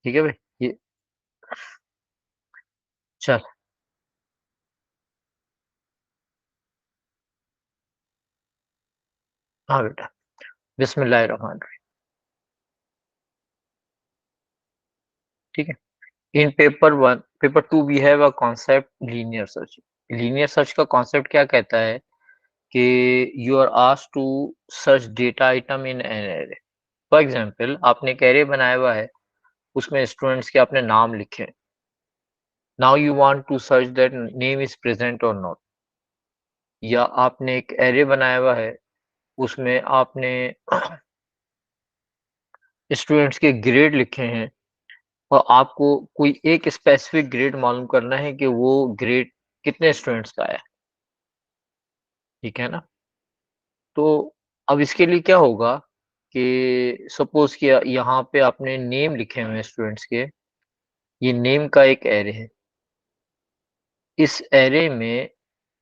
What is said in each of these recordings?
ठीक है भाई? ये चल। हाँ बेटा, बिस्मिल्लाहिर्रहमानिर्रहीम। ठीक है? In paper 2 we have a concept linear search. Linear search का कॉन्सेप्ट क्या कहता है कि you are asked to search data item in an array. For example आपने एक एरे बनाया हुआ है, उसमें स्टूडेंट्स के आपने नाम लिखे हैं। Now you want to search that name is present और नॉट। या आपने एक एरे बनाया हुआ है, उसमें आपने स्टूडेंट्स के ग्रेड लिखे हैं और आपको कोई एक स्पेसिफिक ग्रेड मालूम करना है कि वो ग्रेड कितने स्टूडेंट्स का है। ठीक है ना? तो अब इसके लिए क्या होगा कि सपोज़ कि यहाँ पे आपने नेम लिखे हुए हैं स्टूडेंट्स के, ये नेम का एक एरे है। इस एरे में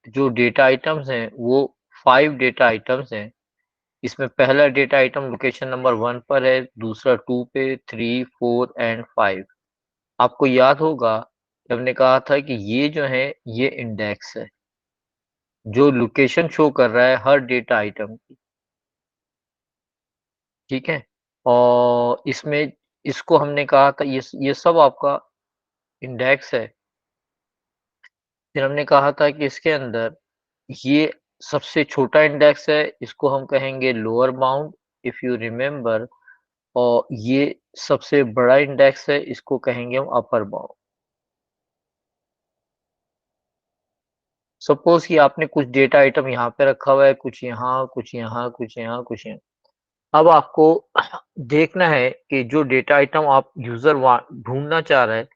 जो डेटा आइटम्स हैं वो 5 डेटा आइटम्स हैं। इसमें पहला डेटा आइटम लोकेशन नंबर 1 पर है, दूसरा 2 पे, 3, 4 एंड 5। आपको याद होगा कि हमने कहा था कि ये जो है ये इंडेक्स है, जो लोकेशन शो कर रहा है हर डेटा आइटम की। ठीक है? और इसमें इसको हमने कहा था ये सब आपका इंडेक्स है। फिर हमने कहा था कि इसके अंदर ये सबसे छोटा इंडेक्स है, इसको हम कहेंगे lower bound if you remember. और ये सबसे बड़ा इंडेक्स है, इसको कहेंगे हम अपर बाउंड। सपोज़ कि आपने कुछ डेटा आइटम यहाँ पे रखा हुआ है, कुछ यहाँ, कुछ यहाँ, कुछ यहाँ, कुछ यहाँ। अब आपको देखना है कि जो डेटा आइटम आप यूज़र वा ढूँढना चाह रहा है,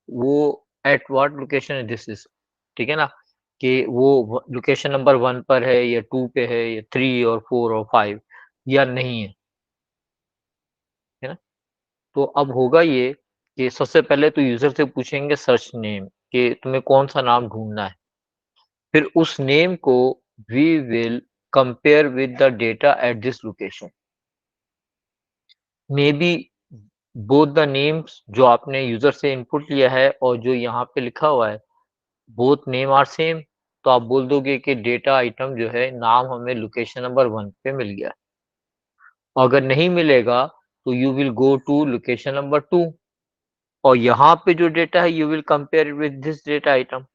वो at what location this is. ठीक है ना? कि वो लोकेशन नंबर 1 पर है या 2 पे है या 3 और 4 और 5 या नहीं है ना? तो अब होगा ये कि सबसे पहले तो यूज़र से पूछेंगे सर्च नेम कि तुम्हें कौन-सा नाम ढूँढना है। फिर उस नेम को we will compare with the data at this location. Maybe both the names जो आपने यूज़र से इनपुट लिया है और जो यहाँ पे लिखा हुआ है, बोथ नेम आर सेम। तो आप बोल दोगे कि डेटा आइटम जो है नाम हमें लोकेशन नंबर 1 पे मिल गया। और अगर नहीं मिलेगा तो you will go to location number 2 और यहाँ पे जो डेटा है you will compare with this data item.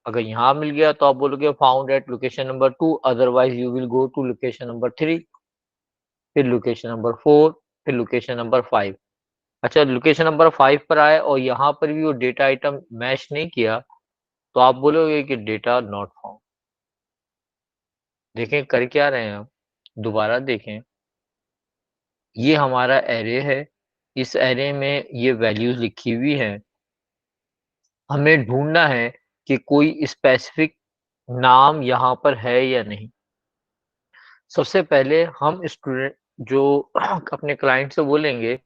अगर यहाँ मिल गया तो आप बोलोगे found at location number 2, otherwise you will go to location number 3, फिर लोकेशन नंबर 4, फिर लोकेशन नंबर 5। अच्छा, लोकेशन नंबर 5 पर आए और यहाँ पर भी वो डेटा आइटम मैच नहीं किया, तो आप बोलोगे कि डेटा नॉट फाउंड। देखें कर क्या रहे हैं हम? दोबारा देखें, ये हमारा एरे है, इस एरे में ये वैल्यूज़ लिखी हुई हैं। हमें ढूँढना है कि कोई स्पेसिफिक नाम यहाँ पर है या नहीं। सबसे पहले हम स्टूडेंट जो अपने क्लाइंट से बोलेंगे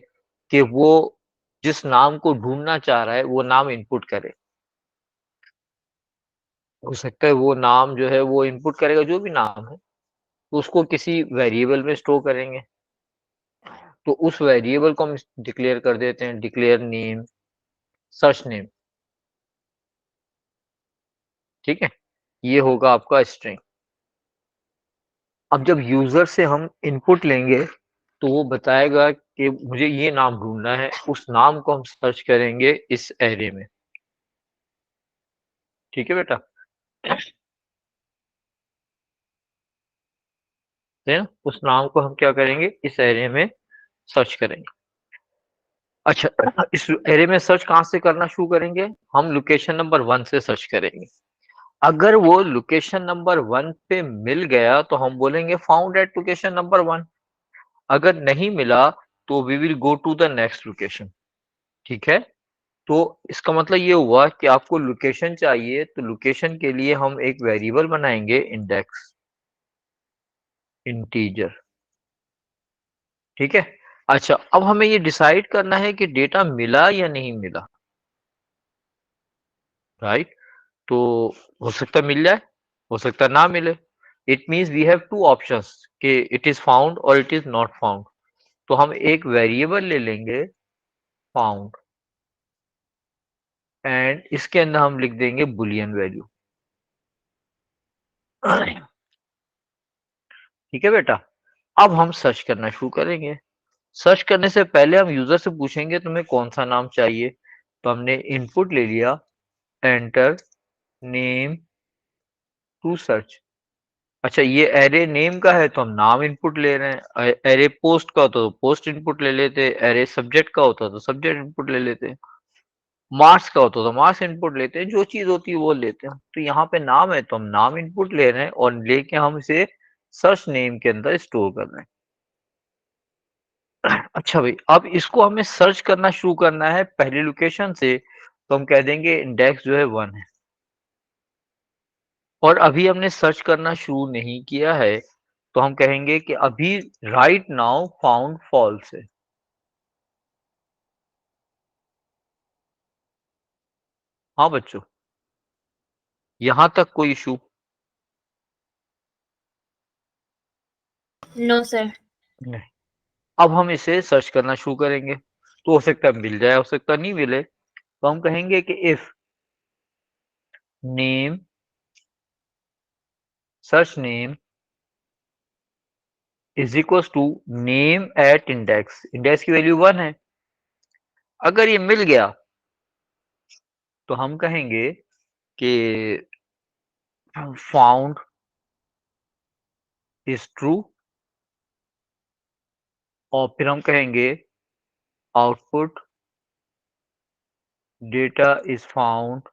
कि वो जिस नाम को ढूँढना चाह रहा है, वो नाम इनपुट करे। हो सकता है वो नाम जो है वो इनपुट करेगा जो भी नाम है, तो उसको किसी वेरिएबल में स्टोर करेंगे। तो उस वेरिएबल को हम डिक्लेयर कर देते हैं, डिक्लेयर नेम, सर्च नेम। ठीक है? ये होगा आपका स्ट्रिंग। अब जब यूज़र से हम इनपुट लेंगे, तो वो बताएगा कि मुझे ये नाम ढूँढना है, उस नाम को हम सर्च करेंगे इस एरे में। ठीक है बेटा? है ना? उस नाम को हम क्या करेंगे, इस एरे में सर्च करेंगे। अच्छा, इस एरे में सर्च कहाँ से करना शुरू करेंगे? हम लोकेशन नंबर 1 से सर्च करेंगे। अगर वो लोकेशन नंबर 1 पे मिल गया, तो हम बोलेंगे फाउंड एट लोकेशन नंबर 1। अगर नहीं मिला, तो we will go to the next location. ठीक है? तो इसका मतलब ये हुआ कि आपको लोकेशन चाहिए, तो लोकेशन के लिए हम एक वेरिएबल बनाएँगे इंडेक्स, इंटीजर। ठीक है? अच्छा, अब हमें ये डिसाइड करना है कि डेटा मिला या नहीं मिला, राइट? तो हो सकता है मिल जाए, हो सकता है ना मिले। It means we have 2 options कि इट इज़ फाउंड और इट इज़ नॉट फाउंड। तो हम एक वेरिएबल ले लेंगे फाउंड। एंड इसके अंदर हम लिख देंगे बुलियन वैल्यू। ठीक है बेटा। अब हम सर्च करना शुरू करेंगे। सर्च करने से पहले हम यूजर से पूछेंगे तुम्हें कौन सा नाम चाहिए। तो हमने इनपुट ले लिया, एंटर नेम टू सर्च। अच्छा, ये एरे नेम का है तो हम नाम इनपुट ले रहे हैं। एरे पोस्ट का होता तो पोस्ट इनपुट ले लेते, एरे सब्जेक्ट का होता तो सब्जेक्ट इनपुट ले लेते, मार्क्स का होता तो मार्क्स इनपुट लेते हैं, जो चीज होती है वो लेते हैं। तो यहाँ पे नाम है तो हम नाम इनपुट ले रहे हैं और लेके हम इसे सर्च नेम के अंदर स्टोर कर रहे हैं। अच्छा भाई, अब इसको हमें सर्च करना शुरू करना है पहली लोकेशन से, तो हम कह देंगे इंडेक्स जो है 1 है। और अभी हमने सर्च करना शुरू नहीं किया है, तो हम कहेंगे कि अभी राइट नाउ फाउंड फॉल्स है। हाँ बच्चों, यहां तक कोई इशू? No sir. नहीं। अब हम इसे सर्च करना शुरू करेंगे, तो हो सकता है मिल जाए, हो सकता है नहीं मिले। तो हम कहेंगे कि if name search name is equal to name at index, index की वैल्यू 1 है। अगर ये मिल गया तो हम कहेंगे कि फाउंड इज ट्रू, और फिर हम कहेंगे output data is found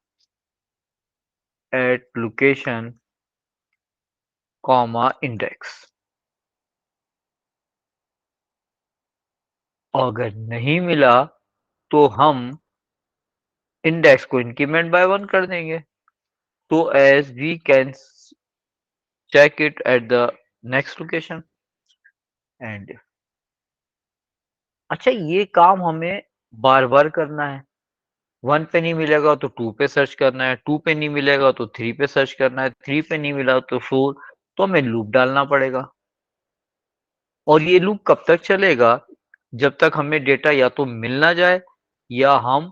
at location comma index. अगर नहीं मिला तो हम इंडेक्स को इंक्रीमेंट बाय 1 कर देंगे। तो as we can check it at the next location and अच्छा, ये काम हमें बार बार करना है। 1 पे नहीं मिलेगा तो 2 पे सर्च करना है, 2 पे नहीं मिलेगा तो 3 पे सर्च करना है, 3 पे नहीं मिला तो 4। तो हमें लूप डालना पड़ेगा। और ये लूप कब तक चलेगा? जब तक हमें डेटा या तो मिल ना जाए या हम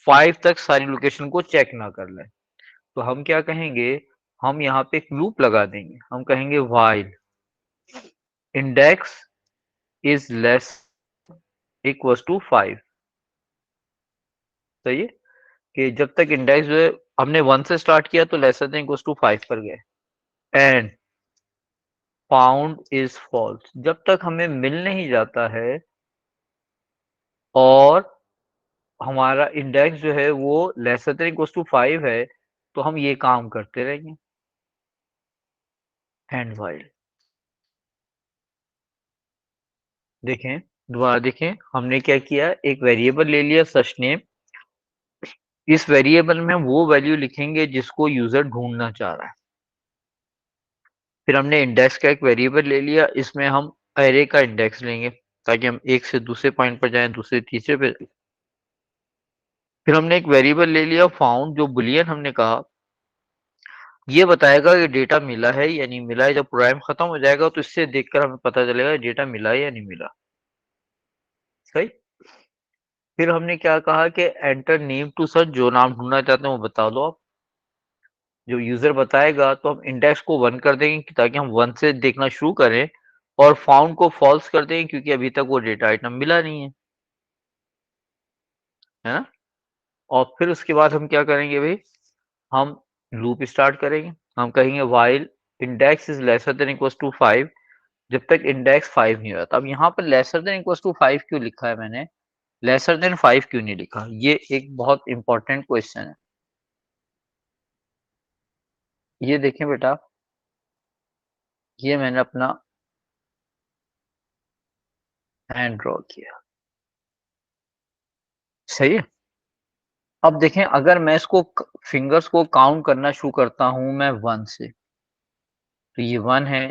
5 तक सारी लोकेशन को चेक ना कर लें। तो हम क्या कहेंगे, हम यहाँ पे एक लूप लगा देंगे। हम कहेंगे while index is less equals to 5। सही है कि जब तक इंडेक्स जो है हमने 1 से स्टार्ट किया तो लेसर देन इक्वल्स टू 5 पर गए। एंड फाउंड इज फॉल्स, जब तक हमें मिल नहीं जाता है और हमारा इंडेक्स जो है वो लेसर देन इक्वल्स टू 5 है, तो हम ये काम करते रहेंगे। एंड व्हाइल देखें, दोबारा देखें, हमने क्या किया, एक वेरिएबल ले लिया सच नेम। इस वेरिएबल में हम वो वैल्यू लिखेंगे जिसको यूजर ढूंढना चाह रहा है। फिर हमने इंडेक्स का एक वेरिएबल ले लिया, इसमें हम एरे का इंडेक्स लेंगे ताकि हम एक से दूसरे पॉइंट पर जाएं, दूसरे तीसरे पे। फिर हमने एक वेरिएबल ले लिया फाउंड, जो बुलियन हमने कहा ये बताएगा कि डेटा मिला है या नहीं मिला है। जब प्रोग्राम खत्म हो जाएगा तो इससे देखकर हमें पता चलेगा डेटा मिला है या नहीं मिला। सही। फिर हमने क्या कहा कि एंटर नेम टू सर्च, जो नाम ढूंढना चाहते हैं वो बता दो आप। जो यूजर बताएगा तो हम इंडेक्स को 1 कर देंगे ताकि हम 1 से देखना शुरू करें, और फाउंड को फॉल्स कर देंगे क्योंकि अभी तक वो डेटा आइटम मिला नहीं है ना। और फिर उसके बाद हम क्या करेंगे भाई, हम लूप स्टार्ट करेंगे। हम कहेंगे while index is lesser than equals to 5, जब तक इंडेक्स 5 नहीं होता। अब यहाँ पर लेसर देन इक्वल्स टू 5 क्यों लिखा है मैंने, लेसर देन 5 क्यों नहीं लिखा, ये एक बहुत इंपॉर्टेंट क्वेश्चन है। ये देखें बेटा, ये मैंने अपना हैंड ड्रॉ किया। सही है। अब देखें, अगर मैं इसको फिंगर्स को काउंट करना शुरू करता हूं मैं 1 से, तो ये 1 है,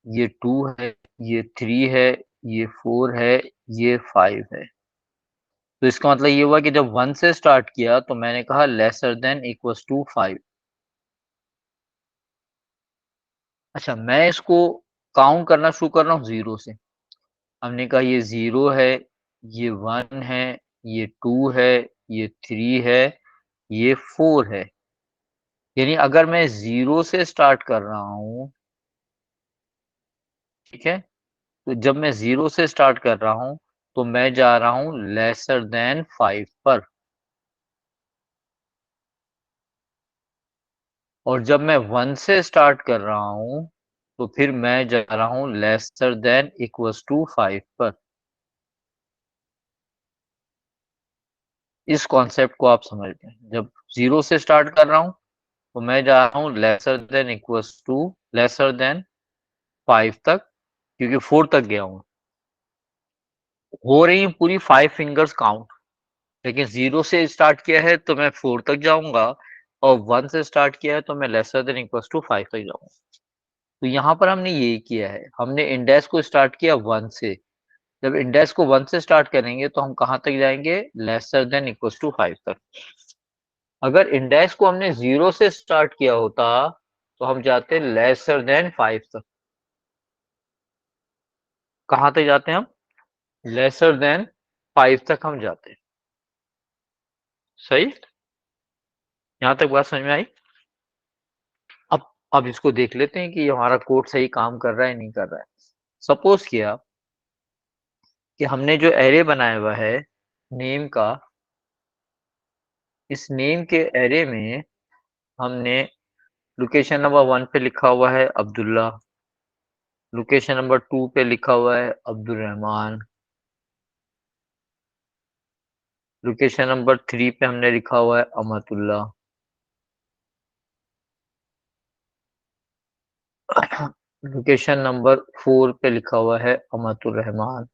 ये 2 है, ये 3 है, ये 4 है, ये 5 है। तो इसका मतलब ये हुआ कि जब 1 से स्टार्ट किया तो मैंने कहा लेसर देन इक्वल्स टू 5। अच्छा, मैं इसको काउंट करना शुरू कर रहा हूँ 0 से। हमने कहा ये 0 है, ये 1 है, ये 2 है, ये 3 है, ये 4 है। यानी अगर मैं 0 से स्टार्ट कर रहा हूँ, ठीक है? तो जब मैं 0 से स्टार्ट कर रहा हूँ, तो मैं जा रहा हूँ लेसर दैन 5 पर। और जब मैं 1 से स्टार्ट कर रहा हूँ, तो फिर मैं जा रहा हूँ लेसर दैन इक्वल्स टू 5 पर। इस कॉन्सेप्ट को आप समझ लें। जब 0 से स्टार्ट कर रहा हूँ, तो मैं जा रहा हूँ लेसर देन 5 तक, क्योंकि 4 तक गया हूँ। हो रही है पूरी 5 फिंगर्स काउंट, लेकिन 0 से स्टार्ट किया है तो मैं 4 तक जाऊँगा, और 1 से स्टार्ट किया है तो मैं लेसर देन इक्वल्स टू 5 तक जाऊँगा। तो यहाँ पर हमने यही किया है, हमने इंडेक्स को स्टार्ट किया 1 से। जब इंडेक्स को 1 से स्टार्ट करेंगे तो हम कहाँ तक जाएँगे? लेसर देन इक्वल्स टू 5 तक। अगर इंडेक्स को हमने 0 से स्टार्ट किया होता, तो हम जाते लेसर देन 5 तक। कहाँ तक जाते हैं हम? लेसर देन 5 तक हम जाते हैं। सही? यहाँ तक बात समझ में आई? अब अब इसको देख लेते हैं कि ये हमारा कोड सही काम कर रहा है, नहीं कर रहा है। सपोज़ किया कि हमने जो एरे बनाया हुआ है नेम का, इस नेम के एरे में हमने लोकेशन नंबर 1 पे लिखा हुआ है अब्दुल्ला, लोकेशन नंबर 2 पे लिखा हुआ है अब्दुल रहमान, लोकेशन नंबर 3 पे हमने लिखा हुआ है अमतुल्ला, लोकेशन नंबर 4 पे लिखा हुआ है अमतुर रहमान।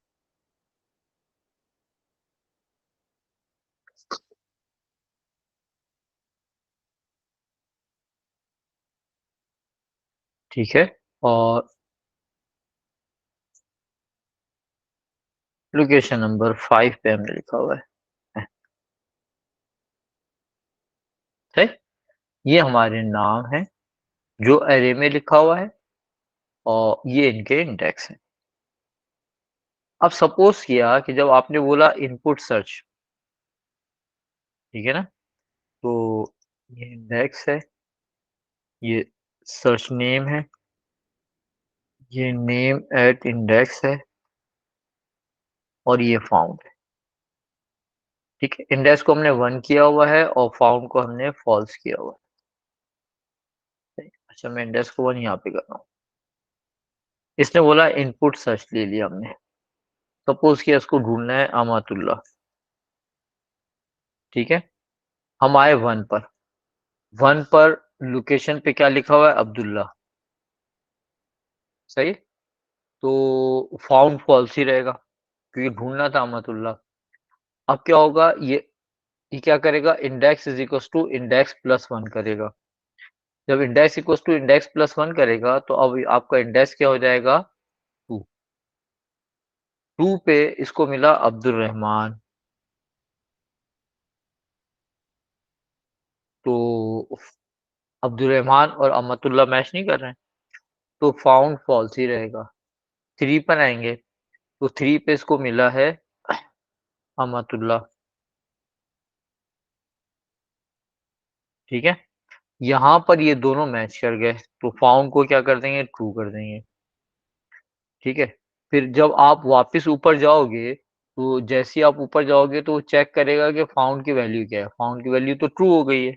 ठीक है? और लोकेशन नंबर 5 पे हमने लिखा हुआ है। ठीक? ये हमारे नाम हैं, जो अरे में लिखा हुआ है, और ये इनके इंडेक्स हैं। अब सपोज़ किया कि जब आपने बोला इनपुट सर्च, ठीक है ना? तो ये इंडेक्स है, ये सर्च नेम है, ये नेम एट इंडेक्स है, और ये फाउंड है। ठीक है? इंडेक्स को हमने 1 किया हुआ है और फाउंड को हमने फॉल्स किया हुआ है। अच्छा, मैं इंडेक्स को 1 यहाँ पे कर रहा हूँ। इसने बोला इनपुट सर्च ले लिया हमने। सपोज़ किया इसको ढूँढना है अमातुल्लाह, ठीक है? हम आए 1 पर। 1 पर लोकेशन पे क्या लिखा हुआ है? अब्दुल्ला, सही? तो फाउंड फॉल्स ही रहेगा, क्योंकि ढूँढना था अमातुल्लाह। अब क्या होगा? ये क्या करेगा? Index is equals to index plus 1 करेगा। जब index equals to index plus 1 करेगा, तो अब आपका इंडेक्स क्या हो जाएगा? 2। 2 पे इसको मिला अब्दुल रहमान, तो अब्दुल रहमान और अमतुल्लाह मैच नहीं कर रहे हैं, तो फाउंड फॉल्स ही रहेगा। 3 पर आएँगे, तो 3 पे इसको मिला है अमतुल्लाह, ठीक है? यहाँ पर ये दोनों मैच कर गए, तो फाउंड को क्या कर देंगे? ट्रू कर देंगे, ठीक है? फिर जब आप वापस ऊपर जाओगे, तो जैसे ही आप ऊपर जाओगे तो वो चेक करेगा कि फाउंड की वैल्यू क्या है। फाउंड की वैल्यू तो ट्रू हो गई है।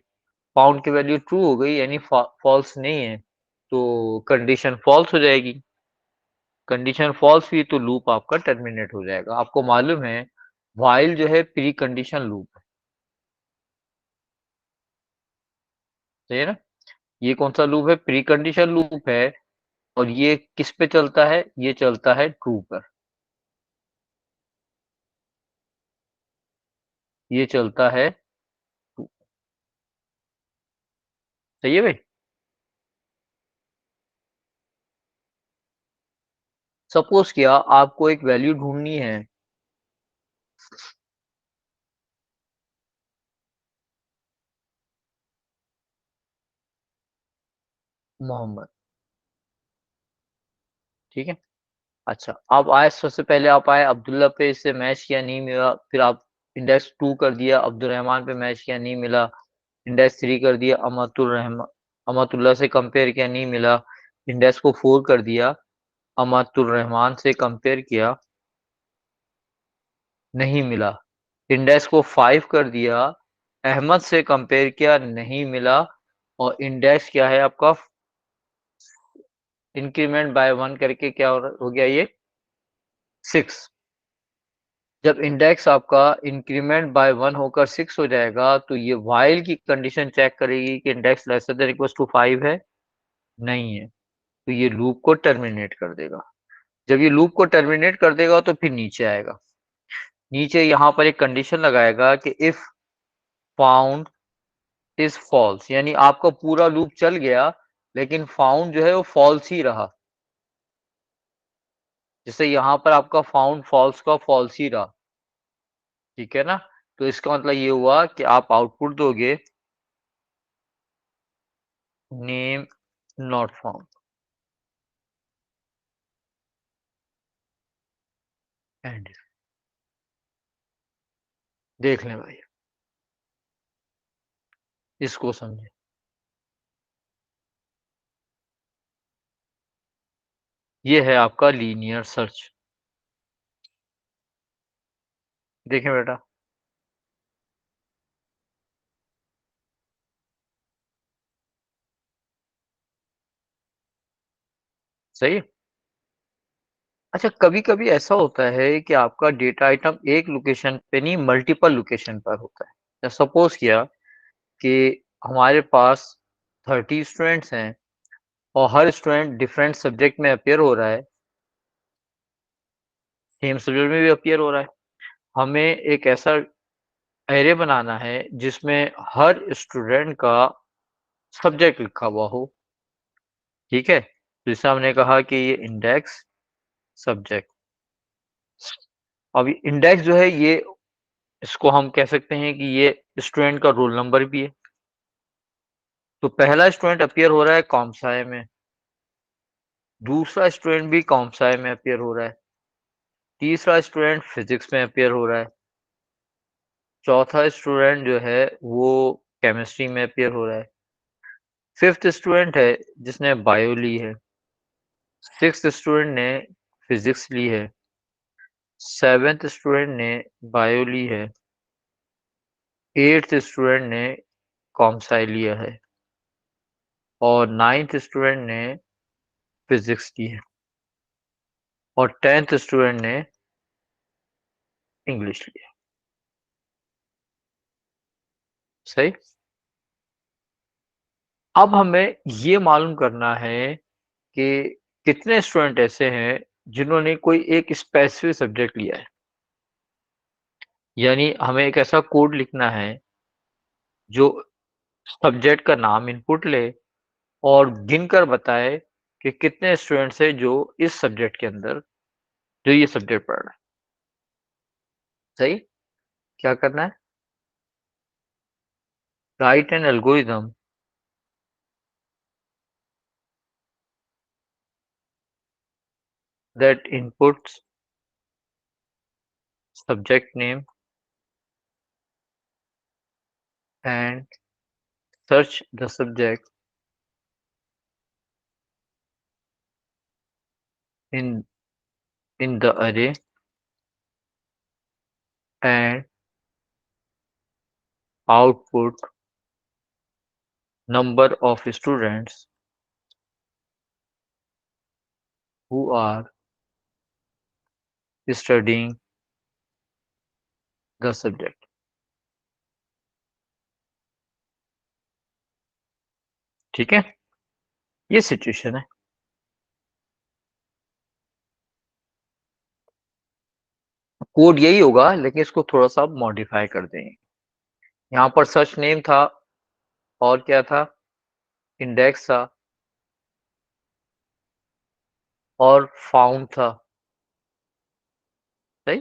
फाउंड की वैल्यू ट्रू हो गई यानी फॉल्स नहीं है, तो कंडीशन फॉल्स हो जाएगी। कंडीशन फॉल्स हुई तो लूप आपका टर्मिनेट हो जाएगा। आपको मालूम है व्हाइल जो है प्री कंडीशन लूप है, सही है ना? ये कौन-सा लूप है? प्री कंडीशन लूप है, और ये किस पे चलता है? ये चलता है ट्रू पर। ये चलता है ट्रू, सही है भाई? सपोज़ किया आपको एक वैल्यू ढूँढनी है, मोहम्मद, ठीक है? अच्छा, आप आए, सबसे पहले आप आए अब्दुल्ला पे, इससे मैच किया, नहीं मिला, फिर आप इंडेक्स 2 कर दिया, अब्दुल रहमान पे मैच किया, नहीं मिला, इंडेक्स 3 कर दिया, अमातुल्लाह से कंपेयर किया, नहीं मिला। इंडेक्स को 4 कर दिया, अमातुर रहमान से कंपेयर किया, नहीं मिला। इंडेक्स को 5 कर दिया, अहमद से कंपेयर किया, नहीं मिला। और इंडेक्स क्या है आपका, इंक्रीमेंट बाय 1 करके क्या हो गया ये 6। जब इंडेक्स आपका इंक्रीमेंट बाय 1 होकर 6 हो जाएगा, तो ये व्हाइल की कंडीशन चेक करेगी कि index lesser than equals to 5 है, नहीं है। तो ये लूप को टर्मिनेट कर देगा। जब ये लूप को टर्मिनेट कर देगा तो फिर नीचे आएगा। नीचे यहाँ पर एक कंडीशन लगाएगा कि इफ फाउंड इज फॉल्स, यानी आपका पूरा लूप चल गया लेकिन फाउंड जो है वो फॉल्स ही रहा। जैसे यहाँ पर आपका फाउंड फॉल्स का फॉल्स ही रहा, ठीक है ना। तो इसका मतलब ये हुआ कि आप आउटपुट दोगे नेम नॉट फाउंड, एंड देख लें भाई, इसको समझे। ये है आपका लीनियर सर्च। देखें बेटा, सही है। अच्छा, कभी कभी ऐसा होता है कि आपका डेटा आइटम एक लोकेशन पे नहीं मल्टीपल लोकेशन पर होता है। सपोज किया कि हमारे पास 30 स्टूडेंट्स हैं और हर स्टूडेंट डिफरेंट सब्जेक्ट में अपीयर हो रहा है, सेम सब्जेक्ट में भी अपीयर हो रहा है। हमें एक ऐसा एरे बनाना है जिसमें हर स्टूडेंट का सब्जेक्ट लिखा हुआ हो, ठीक है। तो जैसे हमने कहा कि ये इंडेक्स सब्जेक्ट, अब इंडेक्स जो है ये, इसको हम कह सकते हैं कि ये स्टूडेंट का रोल नंबर भी है। तो पहला स्टूडेंट अपीयर हो रहा है कॉम्साइ में, दूसरा स्टूडेंट भी कॉम्साइ में अपीयर हो रहा है, तीसरा स्टूडेंट फिजिक्स में अपीयर हो रहा है, चौथा स्टूडेंट जो है वो केमिस्ट्री में अपीयर हो रहा है, फिफ्थ स्टूडेंट है जिसने बायो ली है, सिक्स्थ स्टूडेंट ने फिजिक्स ली है, सेवेंथ स्टूडेंट ने बायो ली है, एट्थ स्टूडेंट ने कॉमसाइ लिया है और नाइन्थ स्टूडेंट ने फिजिक्स की है और 10th स्टूडेंट ने इंग्लिश लिया। सही। अब हमें ये मालूम करना है कि कितने स्टूडेंट ऐसे हैं जिन्होंने कोई एक स्पेसिफिक सब्जेक्ट लिया है। यानी हमें एक ऐसा कोड लिखना है जो सब्जेक्ट का नाम इनपुट ले और गिनकर बताए कि कितने स्टूडेंट्स हैं जो इस सब्जेक्ट के अंदर जो ये सब्जेक्ट पढ़ रहा है। सही। क्या करना है, right an algorithm that inputs subject name and search the subject in the array and output number of students who are studying the subject। ठीक है, ये सिचुएशन है। कोड यही होगा लेकिन इसको थोड़ा सा मॉडिफाई कर देंगे। यहाँ पर सर्च नेम था और क्या था, इंडेक्स था और फाउंड था। सही।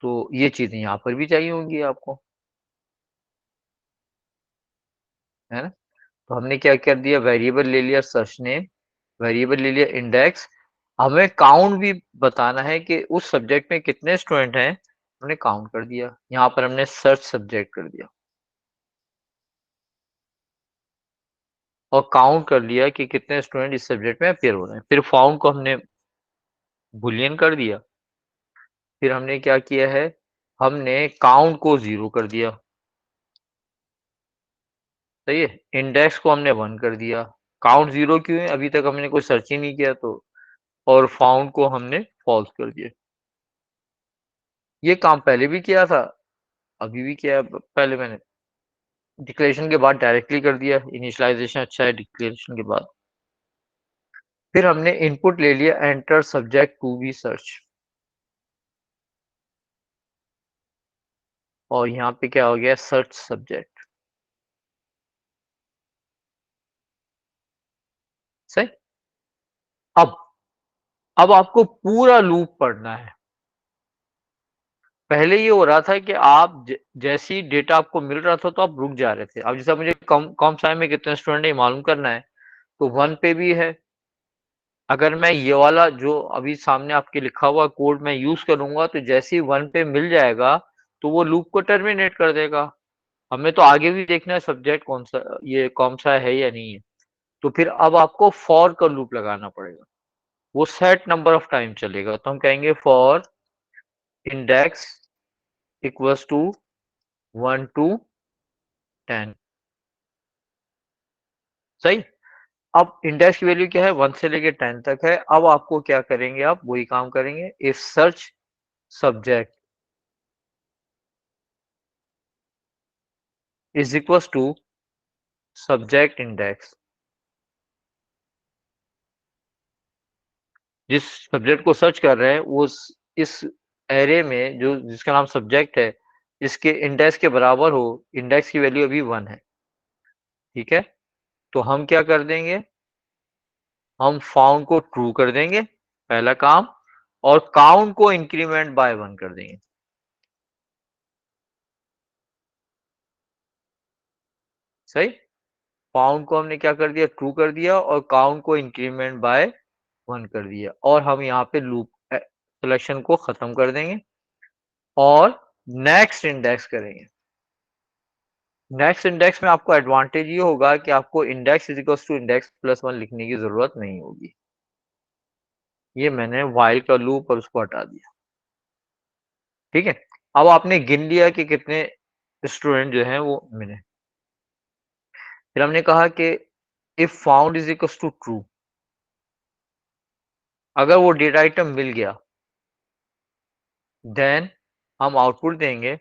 तो ये चीजें यहाँ पर भी चाहिए होंगी आपको, है ना। तो हमने क्या कर दिया, वेरिएबल ले लिया सर्च नेम, वेरिएबल ले लिया इंडेक्स। हमें काउंट भी बताना है कि उस सब्जेक्ट में कितने स्टूडेंट हैं, हमने काउंट कर दिया। यहाँ पर हमने सर्च सब्जेक्ट कर दिया। और काउंट कर लिया कि कितने स्टूडेंट इस सब्जेक्ट में अपीयर हो रहे हैं। फिर फाउंड को हमने बूलियन कर दिया। फिर हमने क्या किया है, हमने काउंट को 0 कर दिया। सही है? इंडेक्स को हमने 1 कर दिया। काउंट 0 क्यों है? अभी तक हमने कोई सर्च ही नहीं किया तो। और फाउंड को हमने फॉल्स कर दिया। ये काम पहले भी किया था, अभी भी किया है। पहले मैंने डिक्लेरेशन के बाद डायरेक्टली कर दिया। इनिशियलाइजेशन अच्छा है डिक्लेरेशन के बाद। फिर हमने इनपुट ले लिया enter subject to be search. और यहाँ पे क्या हो गया, सर्च सब्जेक्ट। सही। अब अब आपको पूरा लूप पढ़ना है। पहले ये हो रहा था कि आप जैसे ही डेटा आपको मिल रहा था तो आप रुक जा रहे थे। अब जैसे मुझे कम समय में कितने स्टूडेंट है मालूम करना है, तो 1 पे भी है। अगर मैं ये वाला जो अभी सामने आपके लिखा हुआ कोड मैं यूज करूंगा, तो जैसे ही 1 पे मिल जाएगा तो वो लूप को टर्मिनेट कर देगा। हमें तो आगे भी देखना है सब्जेक्ट कौन सा है या नहीं है। तो फिर अब आपको फॉर का लूप लगाना पड़ेगा। वो सेट नंबर ऑफ टाइम चलेगा। तो हम कहेंगे for index equals to 1 to 10। सही। अब इंडेक्स की वैल्यू क्या है, 1 से लेके 10 तक है। अब आपको क्या करेंगे, आप वही काम करेंगे। If search subject is equals to subject index. जिस सब्जेक्ट को सर्च कर रहे हैं वो इस एरे में जो जिसका नाम सब्जेक्ट है, इसके इंडेक्स के बराबर हो। इंडेक्स की वैल्यू अभी 1 है। ठीक है? तो हम क्या कर देंगे, हम फाउंड को ट्रू कर देंगे, पहला काम। और काउंट को इंक्रीमेंट बाय 1 कर देंगे। सही। फाउंड को हमने क्या कर दिया, ट्रू कर दिया। और काउंट को इंक्रीमेंट बाय 1 कर दिया। और हम यहाँ पे लूप सिलेक्शन को खत्म कर देंगे और नेक्स्ट इंडेक्स करेंगे। नेक्स्ट इंडेक्स में आपको एडवांटेज ये होगा कि आपको index is equals to index plus 1 लिखने की जरूरत नहीं होगी। ये मैंने व्हाइल का लूप और उसको हटा दिया। ठीक है? अब आपने गिन लिया कि कितने स्टूडेंट जो हैं वो मिले। फिर हमने कहा कि if found is equals to true, अगर वो डेटा आइटम मिल गया, देन हम आउटपुट देंगे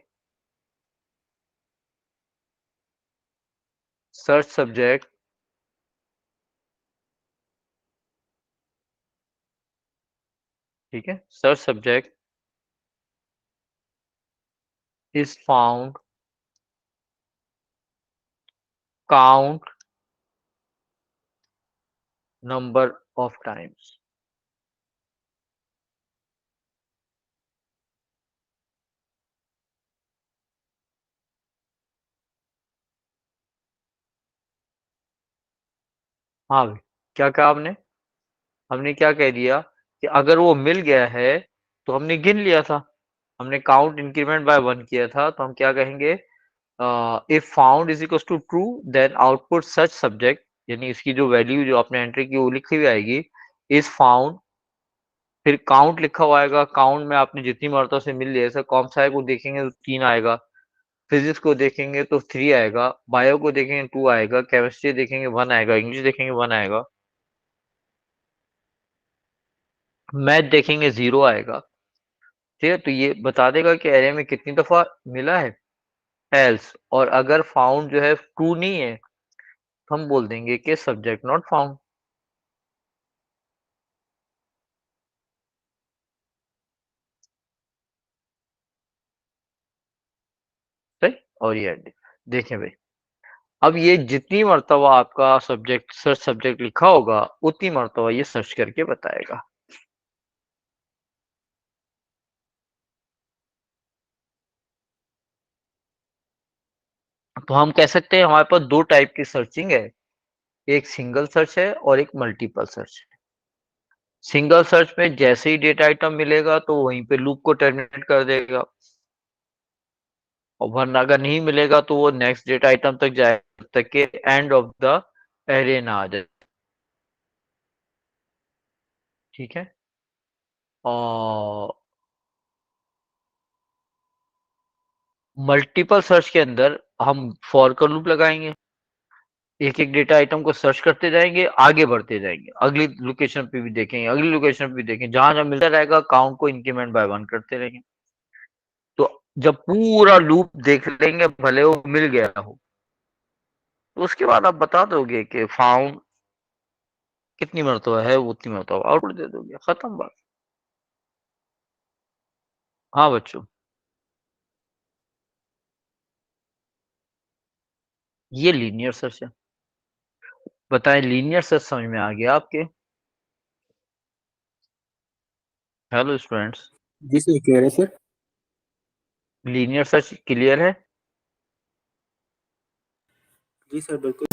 सर्च सब्जेक्ट। ठीक है? Search subject is found count number of times. हाँ भाई, क्या कहा आपने? हमने क्या कह दिया कि अगर वो मिल गया है तो हमने गिन लिया था। हमने काउंट इंक्रीमेंट बाय 1 किया था। तो हम क्या कहेंगे, if found is equal to true then output सच सब्जेक्ट, यानी इसकी जो वैल्यू जो आपने एंट्री की वो लिखी हुई आएगी, इज फाउंड। फिर काउंट लिखा हुआ आएगा। काउंट में आपने जितनी मरतबा से मिल लिया, जैसे कॉम साइ को देखेंगे तो 3 आएगा, फिजिक्स को देखेंगे तो 3 आएगा, बायो को देखेंगे 2 आएगा, केमिस्ट्री देखेंगे 1 आएगा, इंग्लिश देखेंगे 1 आएगा, मैथ देखेंगे 0 आएगा। ठीक है? तो ये बता देगा कि एरे में कितनी दफा मिला है। एल्स, और अगर फाउंड जो है ट्रू नहीं है, तो हम बोल देंगे कि सब्जेक्ट नॉट फाउंड। सही। और ये देखें भाई, अब ये जितनी मर्तबा आपका सब्जेक्ट सर्च सब्जेक्ट लिखा होगा, उतनी मर्तबा ये सर्च करके बताएगा। तो हम कह सकते हैं हमारे पास 2 टाइप की सर्चिंग है। एक सिंगल सर्च है और एक मल्टीपल सर्च है। सिंगल सर्च में जैसे ही डेटा आइटम मिलेगा तो वहीं पे लूप को टर्मिनेट कर देगा। और वरना अगर नहीं मिलेगा तो वो नेक्स्ट डेटा आइटम तक जाएगा, तक के एंड ऑफ द एरे ना आ जाए। ठीक है। और मल्टीपल सर्च के अंदर हम फॉर का लूप लगाएंगे, एक एक डेटा आइटम को सर्च करते जाएंगे, आगे बढ़ते जाएंगे, अगली लोकेशन पे भी देखेंगे, अगली लोकेशन पे भी देखेंगे, जहां जहां मिलता रहेगा काउंट को इंक्रीमेंट बाय वन करते रहेंगे। तो जब पूरा लूप देख लेंगे, भले वो मिल गया हो, तो उसके बाद आप बता दोगे कि फाउंड कितनी मरतबा है, वो उतनी मरतबा आउटपुट दे दोगे, खत्म बात। हाँ बच्चों, ये लीनियर सर्च है। बताएं, लीनियर सर्च समझ में आ गया आपके? हेलो स्टूडेंट्स, जी सर, क्लियर है सर। लीनियर सर्च क्लियर है? जी सर, बिल्कुल।